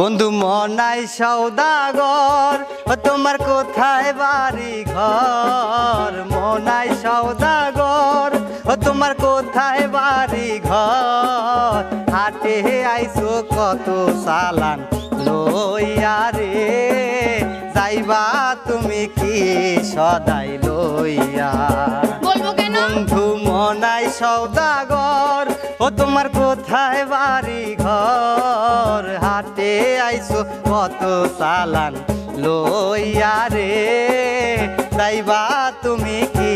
বন্ধু মনাই সওদাগর তোমার কোথায় বাড়ি ঘর, মনাই সওদাগর তোমার কোথায় বাড়ি ঘর, হাটে আইসো কত সালান লইয়া রে, যাইবা তুমি কি সদাই লইয়া। বলবো কেন? বন্ধু মনাই সওদাগর তোমার কোথায় বাড়ি ঘর, হাটে আইসো কত সালান লইয়া রে, যাইবা তুমি কি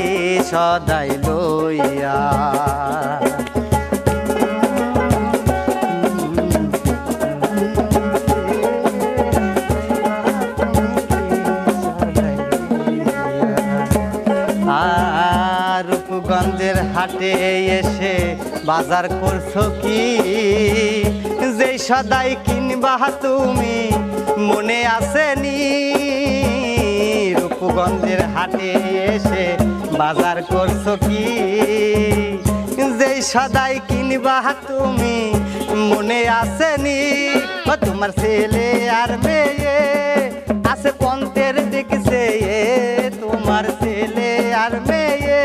সদাই লইয়া। রূপগঞ্জের হাটে এসে বাজার করছো কি, যেই সদাই কিনবা তুমি মনে আসেনি। রূপগঞ্জের হাটে এসে বাজার করছো কি, যেই সদাই কিনবা তুমি মনে আসেনি। তোমার ছেলে আর মেয়ে আছে পন্থের দেখছে, তোমার ছেলে আর মেয়ে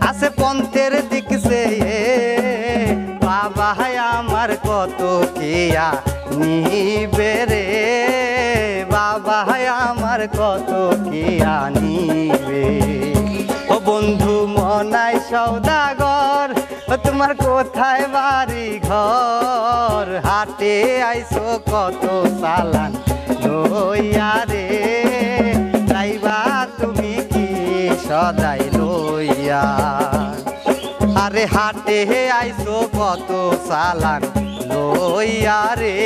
আছে পন্থের দেখছে, বাবা আমার কত কিয়া নিবে রে, বাবা আমার কত কিয়া নিবে। ও বন্ধু মনাই সওদাগর তোমার কোথায় বাড়ি ঘর, হাটে আইসো কত সালান লইয়া রে, যাইবা তুমি কি সদাই লইয়া। আরে হাটে আইসো কত সালান লইয়া রে,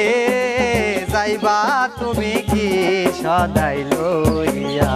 যাইবা তুমি কি সদাই লইয়া।